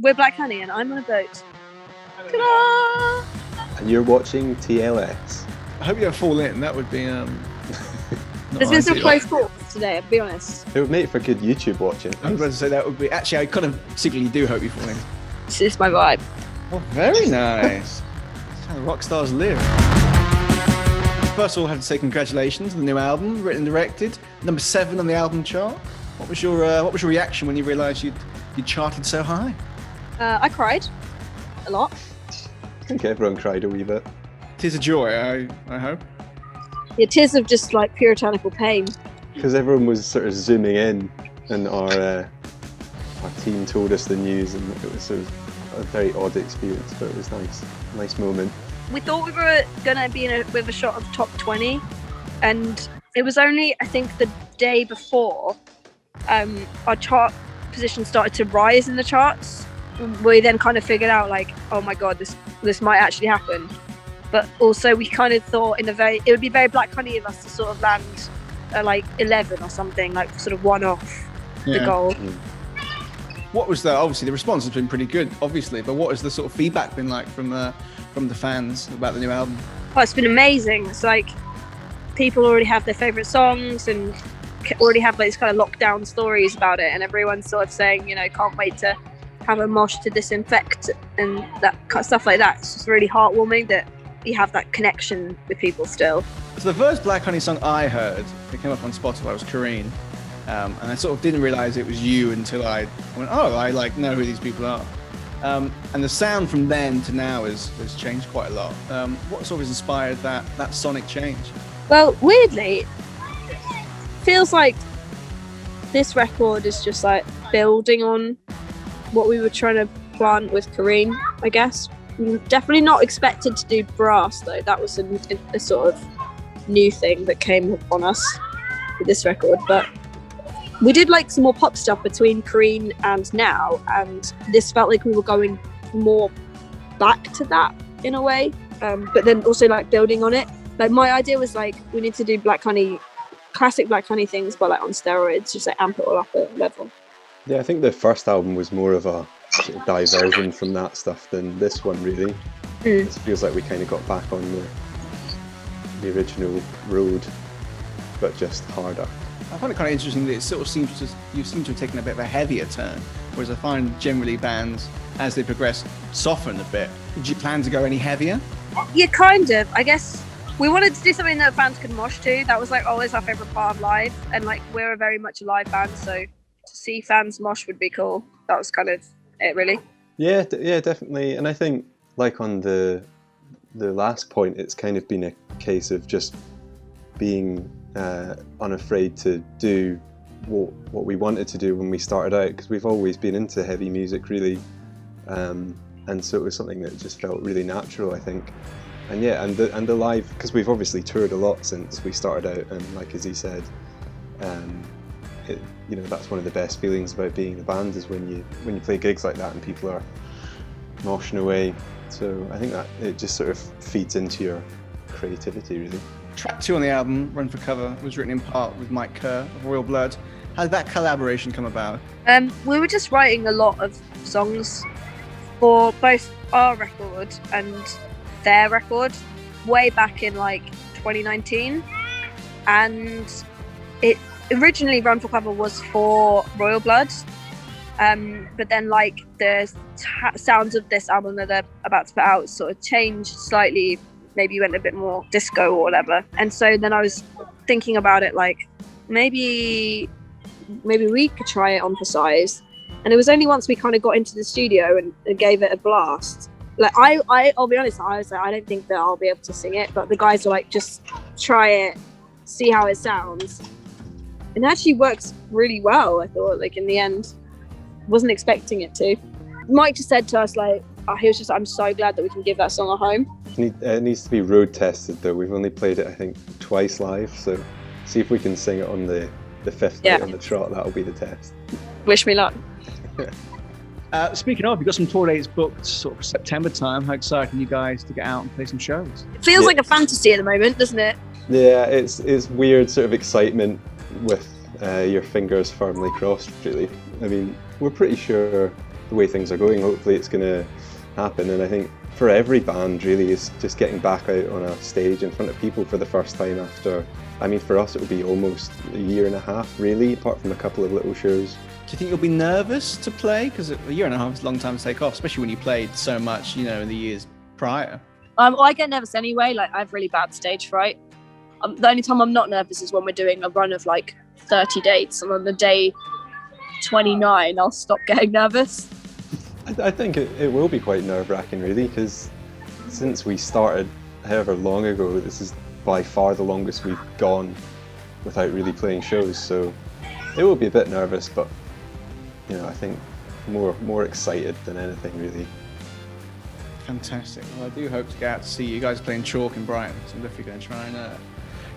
We're Black Honey, and I'm on a boat. Ta-da! And you're watching TLS. I hope you don't fall in. That would be There's been some close calls today, I'll be honest. It would make for good YouTube watching. I was about to say that would be. Actually, I kind of secretly do hope you fall in. This is my vibe. Oh, very nice. That's how the rock stars live. First of all, I have to say congratulations on the new album, written and directed, No.7 on the album chart. What was your reaction when you realised you'd charted so high? I cried a lot. I think everyone cried a wee bit. Tears of joy, I hope. Yeah, tears of just like puritanical pain. Because everyone was sort of zooming in, and our team told us the news, and it was sort of a very odd experience, but it was nice moment. We thought we were gonna be with a shot of top 20, and it was only, I think, the day before our chart position started to rise in the charts. We then kind of figured out like, oh my god, this might actually happen. But also we kind of thought it would be very Black Honey of us to sort of land like 11 or something, like sort of one off the goal. What was obviously the response has been pretty good, obviously, but what has the sort of feedback been like from the fans about the new album? Oh, it's been amazing. It's like people already have their favourite songs and already have like these kind of lockdown stories about it, and everyone's sort of saying, can't wait to have a mosh to disinfect and that kind of stuff like that. It's just really heartwarming that you have that connection with people still. So the first Black Honey song I heard, it came up on Spotify, was Kareen. And I sort of didn't realise it was you until I went, oh, I like know who these people are. And the sound from then to now has changed quite a lot. What sort of inspired that sonic change? Well, weirdly, feels like this record is just like building on what we were trying to plant with Kareen, I guess. Definitely not expected to do brass though. That was a sort of new thing that came on us with this record, but we did like some more pop stuff between Kareen and now, and this felt like we were going more back to that in a way, but then also like building on it. Like my idea was like we need to do Black Honey, classic Black Honey things, but like on steroids, just like amp it all up a level. Yeah, I think the first album was more of a sort of diversion from that stuff than this one really. It feels like we kind of got back on the original road, but just harder. I find it kind of interesting that it sort of you seem to have taken a bit of a heavier turn, whereas I find generally bands, as they progress, soften a bit. Did you plan to go any heavier? Yeah, kind of. I guess we wanted to do something that fans could mosh to. That was like always our favourite part of live, and like we're very much a live band, so to see fans mosh would be cool. That was kind of it, really. Yeah, definitely. And I think like on the last point, it's kind of been a case of just being unafraid to do what we wanted to do when we started out, because we've always been into heavy music really, and so it was something that just felt really natural, I think. And yeah, and the live, because we've obviously toured a lot since we started out, and like Izzy said, that's one of the best feelings about being in a band is when you play gigs like that and people are moshing away. So I think that it just sort of feeds into your creativity really. Track 2 on the album, Run for Cover, was written in part with Mike Kerr of Royal Blood. How did that collaboration come about? We were just writing a lot of songs for both our record and their record way back in like 2019, and it originally Run for Cover was for Royal Blood, but then like the sounds of this album that they're about to put out sort of changed slightly. Maybe went a bit more disco or whatever, and so then I was thinking about it like maybe we could try it on for size. And it was only once we kind of got into the studio and gave it a blast. Like I'll be honest, I was like, I don't think that I'll be able to sing it, but the guys were like, just try it, see how it sounds. And it actually works really well, I thought, like in the end. Wasn't expecting it to. Mike just said to us like, he was just, I'm so glad that we can give that song a home. It needs to be road tested though. We've only played it I think twice live, so see if we can sing it on the fifth night on the trot. That'll be the test. Wish me luck. Speaking of, you've got some tour dates booked sort of September time. How excited are you guys to get out and play some shows? It feels like a fantasy at the moment, doesn't it? Yeah, it's weird sort of excitement with your fingers firmly crossed really. I mean, we're pretty sure the way things are going, hopefully it's going to happen. And I think for every band really is just getting back out on a stage in front of people for the first time after, I mean, for us it will be almost a year and a half really, apart from a couple of little shows. Do you think you'll be nervous to play? Because a year and a half is a long time to take off, especially when you played so much, you know, in the years prior. Well, I get nervous anyway. Like, I have really bad stage fright. The only time I'm not nervous is when we're doing a run of like 30 dates, and on the day 29, I'll stop getting nervous. I think it will be quite nerve-wracking really, because since we started however long ago, this is by far the longest we've gone without really playing shows, so it will be a bit nervous, but you know, I think more excited than anything really. Fantastic. Well, I do hope to get out to see you guys playing Chalk in Brighton, so I'm definitely going to try and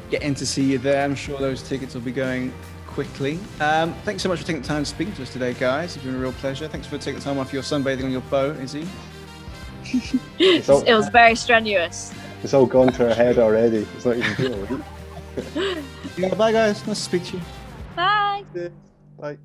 get in to see you there. I'm sure those tickets will be going quickly. Thanks so much for taking the time to speak to us today, guys. It's been a real pleasure. Thanks for taking the time off your sunbathing on your boat, Izzy. It was very strenuous. It's all gone to our head already. It's not even real. Yeah, bye, guys. Nice to speak to you. Bye. Bye.